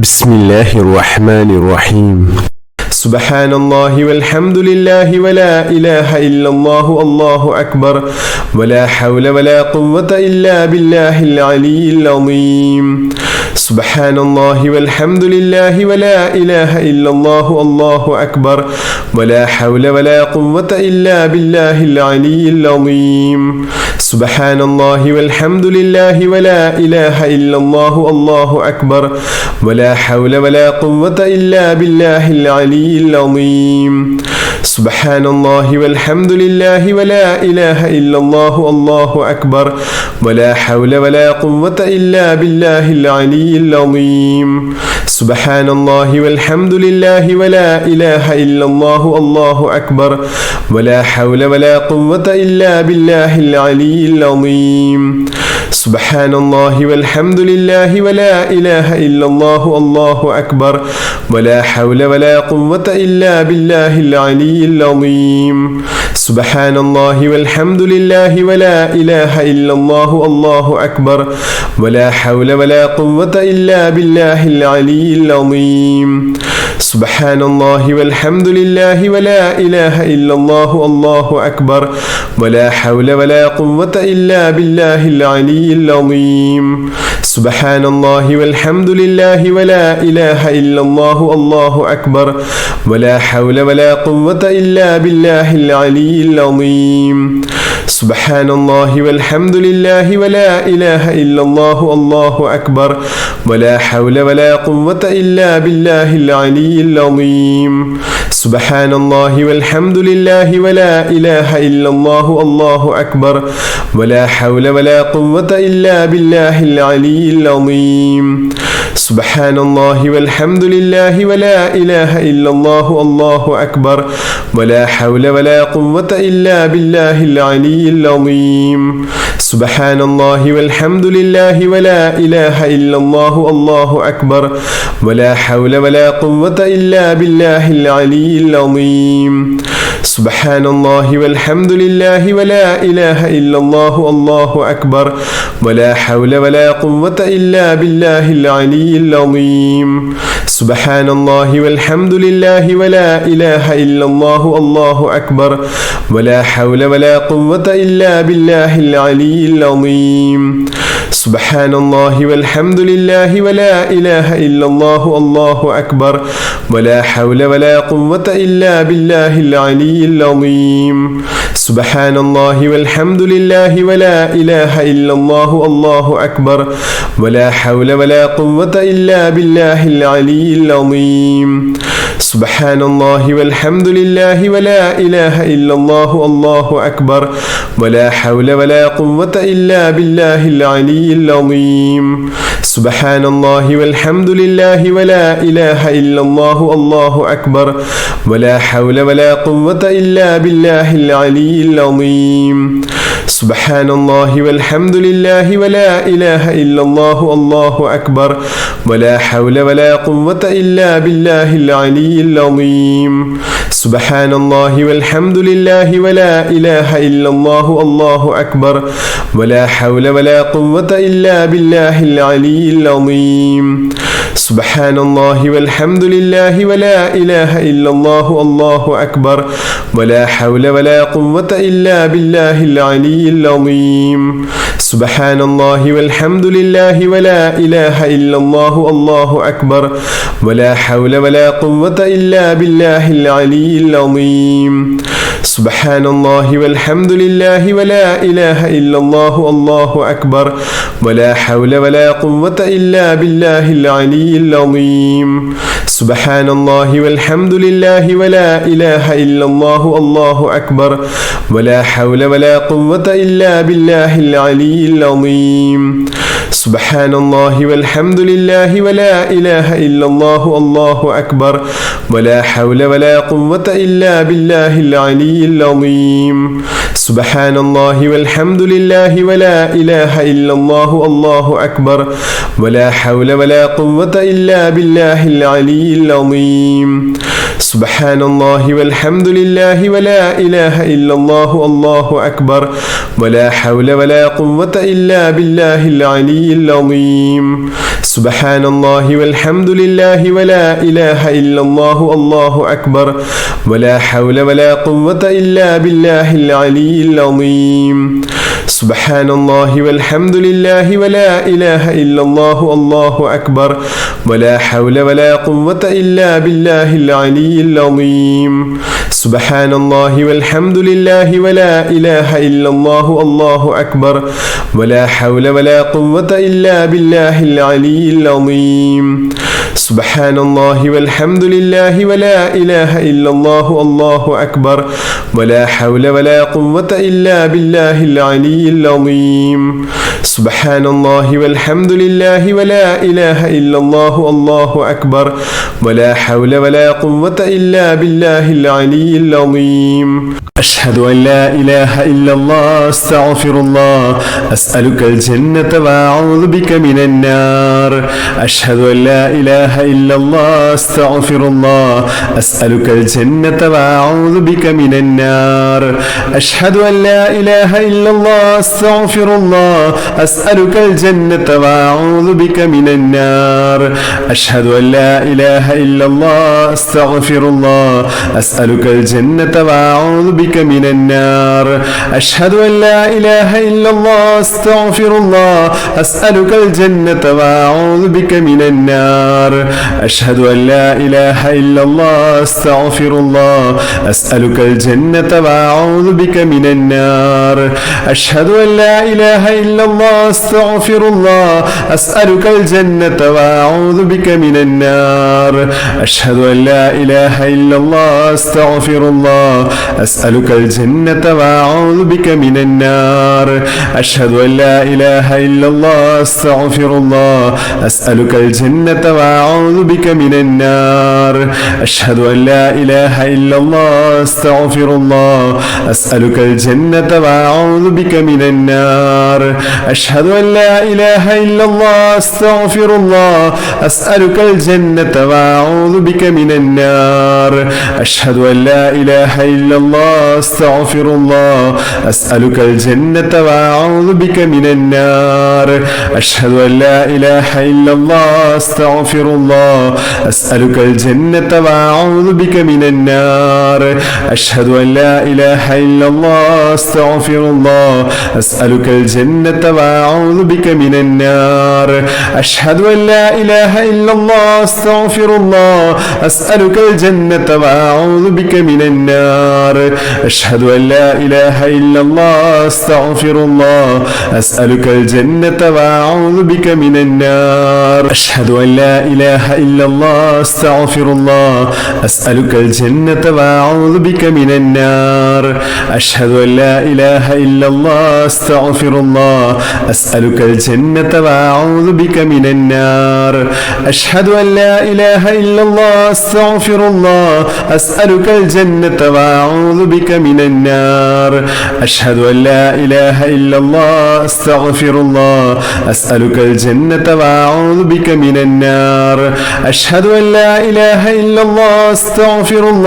بسم الله الرحمن الرحيم. سبحان الله والحمد لله ولا إله إلا الله الله أكبر ولا حول ولا قوة إلا بالله العلي العظيم. سبحان الله والحمد لله ولا إله إلا الله الله أكبر ولا حول ولا قوة إلا بالله العلي العظيم. سبحان الله والحمد لله ولا إله إلا الله الله أكبر ولا حول ولا قوة إلا بالله العلي العظيم. سبحان الله والحمد لله ولا إله إلا الله الله أكبر ولا حول ولا قوة إلا بالله العلي العظيم. سبحان الله والحمد لله ولا إله إلا الله الله أكبر ولا حول ولا قوة إلا بالله العلي العظيم. سبحان الله والحمد لله ولا إله إلا الله الله أكبر ولا حول ولا قوة إلا بالله العلي العظيم. سبحان الله والحمد لله ولا إله إلا الله الله أكبر ولا حول ولا قوة إلا بالله العلي العظيم. سبحان الله والحمد لله ولا إله إلا الله الله أكبر ولا حول ولا قوة إلا بالله العلي العظيم. سبحان الله والحمد لله ولا إله إلا الله الله أكبر ولا حول ولا قوة إلا بالله العلي العظيم. سبحان الله والحمد لله ولا إله إلا الله الله أكبر ولا حول ولا قوة إلا بالله العلي العظيم. سبحان الله والحمد لله ولا إله إلا الله الله أكبر ولا حول ولا قوة إلا بالله العلي العظيم. سبحان الله والحمد لله ولا إله إلا الله الله أكبر ولا حول ولا قوة إلا بالله العلي العظيم. سبحان الله والحمد لله ولا إله إلا الله الله أكبر ولا حول ولا قوة إلا بالله العلي العظيم. سبحان الله والحمد لله ولا إله إلا الله الله أكبر ولا حول ولا قوة إلا بالله العلي العظيم. سبحان الله والحمد لله ولا إله إلا الله الله أكبر ولا حول ولا قوة إلا بالله العلي العظيم. سبحان الله والحمد لله ولا إله إلا الله الله أكبر ولا حول ولا قوة إلا بالله العلي العظيم. سبحان الله والحمد لله ولا إله إلا الله الله أكبر ولا حول ولا قوة إلا بالله العلي العظيم. سبحان الله والحمد لله ولا إله إلا الله الله أكبر ولا حول ولا قوة إلا بالله العلي العظيم. سبحان الله والحمد لله ولا إله إلا الله الله أكبر ولا حول ولا قوة إلا بالله العلي العظيم. سبحان الله والحمد لله ولا إله إلا الله الله أكبر ولا حول ولا قوة إلا بالله العلي العظيم. سبحان الله والحمد لله ولا إله إلا الله الله أكبر ولا حول ولا قوة إلا بالله العلي العظيم. سبحان الله والحمد لله ولا إله إلا الله الله أكبر ولا حول ولا قوة إلا بالله العلي العظيم. سبحان الله والحمد لله ولا إله إلا الله الله أكبر ولا حول ولا قوة إلا بالله العلي العظيم. سبحان الله والحمد لله ولا إله إلا الله الله أكبر ولا حول ولا قوة إلا بالله العلي العظيم. سبحان الله والحمد لله ولا إله إلا الله الله أكبر ولا حول ولا قوة إلا بالله العلي العظيم. سبحان الله والحمد لله ولا إله إلا الله الله أكبر ولا حول ولا قوة إلا بالله العلي العظيم. سبحان الله والحمد لله ولا إله إلا الله الله أكبر ولا حول ولا قوة إلا بالله العلي العظيم. سبحان الله والحمد لله ولا إله إلا الله الله أكبر ولا حول ولا قوة إلا بالله العلي العظيم. سبحان الله والحمد لله ولا إله إلا الله الله أكبر ولا حول ولا قوة إلا بالله العلي العظيم سبحان الله والحمد لله ولا إله إلا الله الله أكبر ولا حول ولا قوة إلا بالله العلي العظيم سبحان الله والحمد لله ولا إله إلا الله الله أكبر ولا حول ولا قوة إلا بالله العلي العظيم سبحان الله والحمد لله ولا إله إلا الله الله أكبر ولا حول ولا قوة إلا بالله العلي العظيم سبحان الله والحمد لله ولا إله إلا الله الله أكبر ولا حول ولا قوة إلا بالله العلي العظيم أشهد أن لا إله إلا الله أستغفر الله أسألك الجنة وأعوذ بك من النار أشهد أن لا إله إلا الله أستغفر الله أسألك الجنة وأعوذ بك من النار أشهد أن لا إله إلا الله أستغفر الله أسألك الجنة وأعوذ بك من النار أشهد أن لا إله إلا الله أستغفر الله أسألك الجنة وأعوذ بك من النار أشهد أن لا إله إلا الله أستغفر الله أسألك الجنة وأعوذ بك من النار أشهد أن لا إله إلا الله أستغفر الله أسألك الجنة وأعوذ بك من النار أشهد أن لا إله إلا الله أستغفر الله أسألك الجنة وأعوذ بك من النار أشهد أن لا إله إلا الله أستغفر الله أسألك الجنة وأعوذ بك من النار أشهد أن لا إله إلا الله أستغفر الله أسألك الجنة وأعوذ بك من النار أشهد أن لا إله إلا الله أستغفر الله أسألك الجنة وأعوذ بك من النار أشهد أن لا إله إلا الله أستغفر الله أسألك الجنة وأعوذ بك من النار أشهد أن لا إله إلا الله أستغفر الله أسألك الجنة وأعوذ بك من النار أشهد أن لا إله إلا الله أستغفر الله أسألك الجنة وأعوذ بك من النار أشهد أن لا إله إلا الله أستغفر الله أسألك الجنة وأعوذ بك من النار أشهد أن لا إله إلا الله أستغفر الله أسألك الجنة وأعوذ بك من النار أشهد أن لا إله إلا الله أستغفر الله أسألك الجنة وأعوذ بك من النار أشهد أن لا إله إلا الله أستغفر الله أسألك الجنة وأعوذ بك من النار أشهد أن لا إله إلا الله أستغفر الله أسألك الجنة وأعوذ بك من النار أشهد أن لا إله إلا الله أستغفر الله أسألك الجنة وأعوذ بك من النار أشهد أن لا إله إلا الله أستغفر الله أسألك الجنة وأعوذ بك من النار أشهد أن لا إله إلا الله أستغفر الله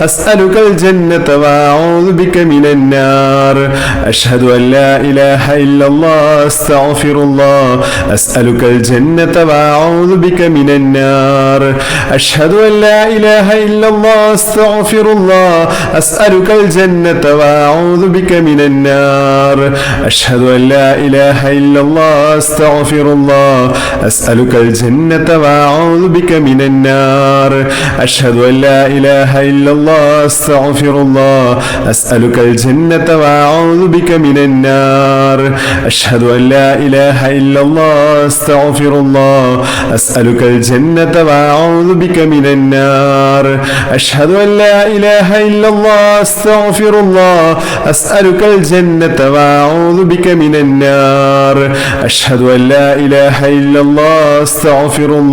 أسألك الجنة وأعوذ بك من النار أشهد أن لا إله إلا الله أستغفر الله أسألك الجنة وأعوذ بك من النار أشهد أن لا إله إلا الله أستغفر الله أسألك الجنة وأعوذ بك من النار أشهد أن لا إله إلا الله أستغفر الله أسألك الجنة وأعوذ بك من النار أشهد أن لا إله إلا الله أستغفر الله أسألك الجنة وأعوذ بك من النار أشهد أن لا إله إلا الله أستغفر الله أسألك الجنة وأعوذ بك من النار أشهد أن لا إله إلا الله أستغفر الله أسألك الجنة وأعوذ بك من النار أشهد أن لا إله إلا الله أستغفر الله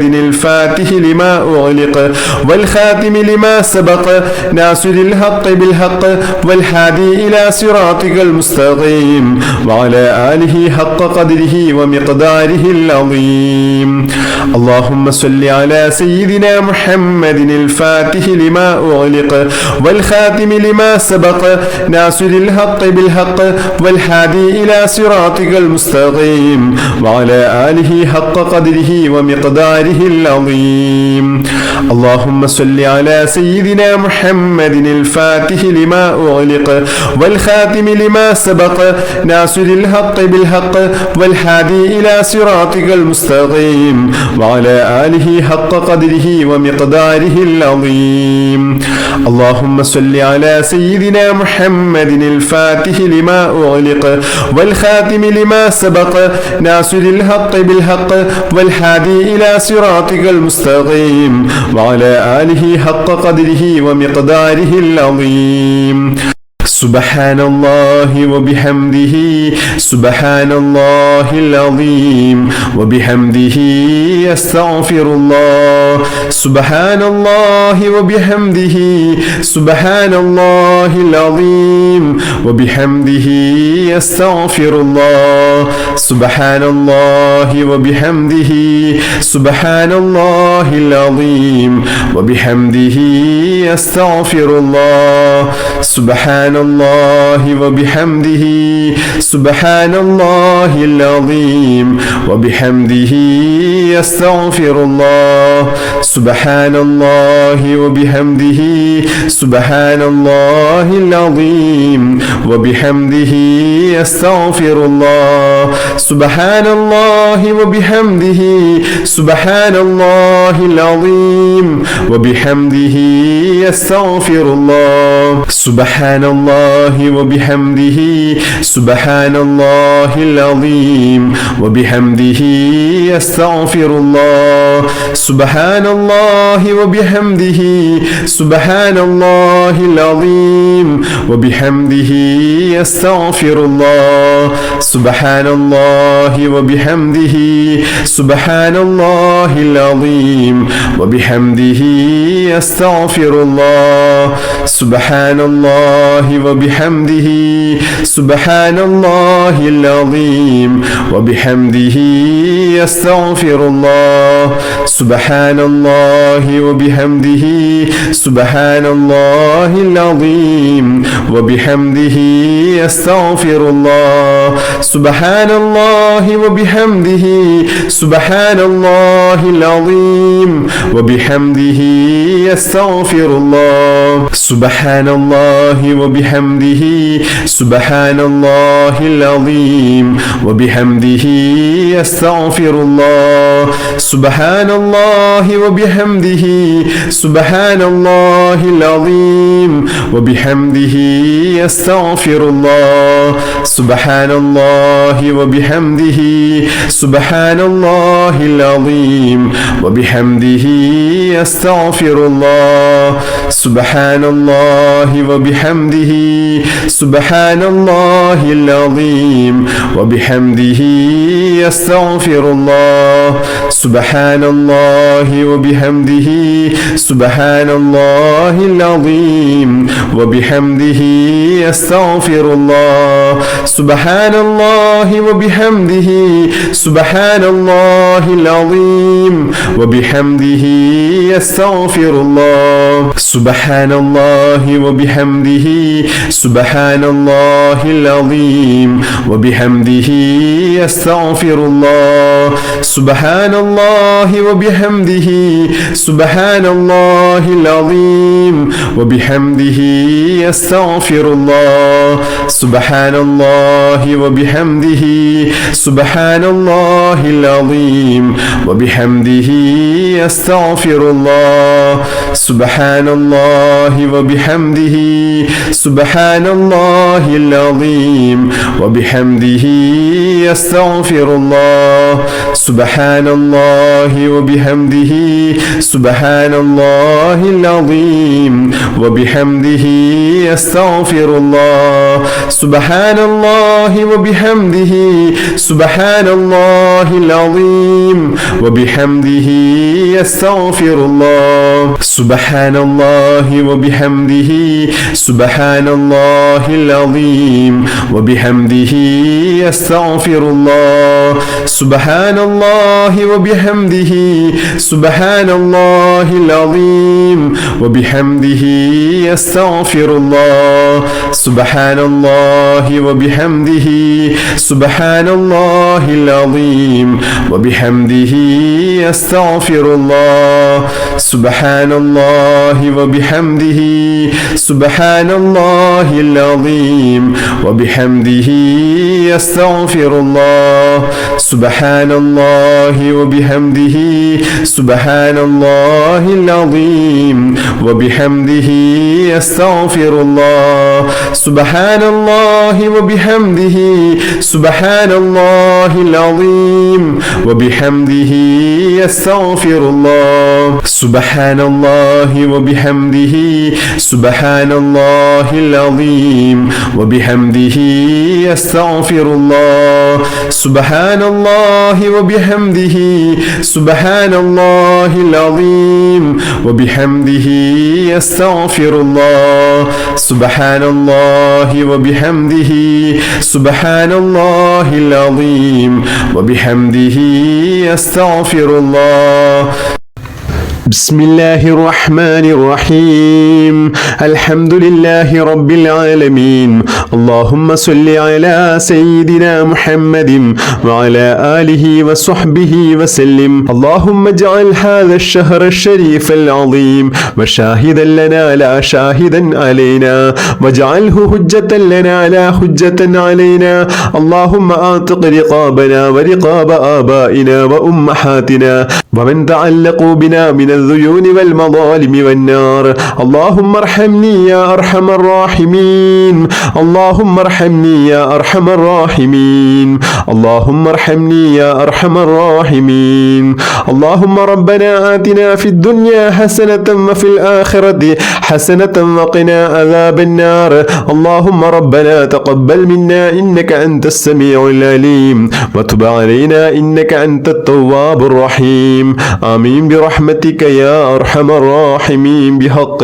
محمد الفاتح لما أغلق والخاتم لما سبق ناصر الحق بالحق والهادي إلى صراطك المستقيم وعلى آله حق قدره ومقداره العظيم. اللهم صل على سيدنا محمد الفاتح لما أغلق والخاتم لما سبق ناصر الحق بالحق والهادي إلى صراطك المستقيم وعلى آله حق قدره ومقداره العظيم. اللهم صل على سيدنا محمد الفاتح لما أغلق والخاتم لما سبق ناصر الحق بالحق والهادي إلى صراطك المستقيم وعلى آله حق قدره ومقداره العظيم. اللهم صل على سيدنا محمد الفاتح لما أغلق والخاتم لما سبق ناصر الحق بالحق والهادي إلى صراطك المستقيم وعلى آله حق قدره ومقداره العظيم. سبحان الله وبحمده سبحان الله العظيم وبحمده أستغفر الله. سبحان الله وبحمده سبحان الله العظيم وبحمده أستغفر الله. سبحان الله وبحمده سبحان الله العظيم وبحمده أستغفر الله. سبحان الله وبحمده سبحان الله العظيم وبحمده أستغفر الله. سبحان الله وبحمده سبحان الله العظيم وبحمده أستغفر الله. سبحان الله وبحمده سبحان الله العظيم وبحمده أستغفر الله. سبحان الله وبحمده سبحان الله العظيم وبحمده أستغفر الله. سبحان الله وبحمده سبحان الله العظيم وبحمده أستغفر الله. سبحان الله وبحمده سبحان الله العظيم وبحمده أستغفر الله. سبحان الله وبحمده سبحان الله العظيم وبحمده أستغفر الله. سبحان الله وبحمده سبحان الله العظيم وبحمده أستغفر الله. سبحان الله وبحمده سبحان الله العظيم وبحمده أستغفر الله. سبحان الله وبحمده سبحان الله العظيم وبحمده أستغفر الله. سبحان الله وبحمده سبحان الله العظيم وبحمده أستغفر الله. سبحان الله وبحمده سبحان الله العظيم وبحمده أستغفر الله. سبحان الله وبحمده سبحان الله العظيم وبحمده أستغفر الله. سبحان الله وبحمده سبحان الله العظيم وبحمده أستغفر الله. سبحان الله وبحمده سبحان الله العظيم وبحمده أستغفر الله. سبحان الله وبحمده سبحان الله العظيم وبحمده أستغفر الله. سبحان الله وبحمده سبحان الله العظيم وبحمده أستغفر الله. سبحان الله وبحمده سبحان الله العظيم وبحمده أستغفر الله. سبحان الله وبحمده سبحان الله العظيم وبحمده أستغفر الله سبحان الله وبحمده سبحان الله العظيم وبحمده أستغفر الله سبحان الله وبحمده سبحان الله العظيم وبحمده أستغفر الله سبحان الله وبحمده سبحان الله العظيم وبحمده أستغفر الله سبحان الله وبحمده سبحان الله العظيم وبحمده أستغفر الله سبحان الله وبحمده سبحان الله العظيم وبحمده أستغفر الله سبحان الله وبحمده سبحان الله العظيم وبحمده أستغفر الله سبحان الله وبحمده سبحان الله العظيم وبحمده أستغفر الله سبحان الله وبحمده سبحان الله العظيم وبحمده أستغفر الله سبحان الله وبحمده سبحان الله العظيم وبحمده أستغفر الله سبحان الله وبحمده سبحان الله العظيم وبحمده أستغفر الله سبحان الله وبحمده سبحان الله العظيم وبحمده أستغفر الله بسم الله الرحمن الرحيم الحمد لله رب العالمين اللهم صل على سيدنا محمد وعلى آله وصحبه وسلم اللهم اجعل هذا الشهر الشريف العظيم وشاهدا لنا لا شاهدا علينا واجعله حجة لنا لا حجة علينا اللهم أعتق رقابنا ورقاب آبائنا وأمهاتنا ومن تعلقوا بنا من الذيون والمظالم والنار اللهم ارحمني يا أرحم الراحمين اللهم ارحمني يا أرحم الراحمين اللهم ارحمني يا أرحم الراحمين اللهم ربنا آتنا في الدنيا حسنة وفي الآخرة حسنة وقنا عذاب النار اللهم ربنا تقبل منا إنك أنت السميع العليم وتب علينا إنك أنت التواب الرحيم آمين برحمتك يا أرحم الراحمين بحق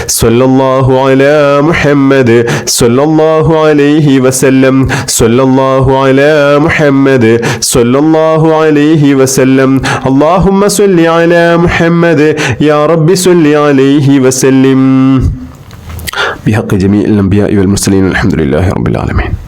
صلى الله على محمد صلى الله عليه وسلم صلى الله على محمد صلى الله عليه وسلم اللهم صل على محمد يا رب صل عليه وسلم بحق جميع الأنبياء والمرسلين الحمد لله رب العالمين.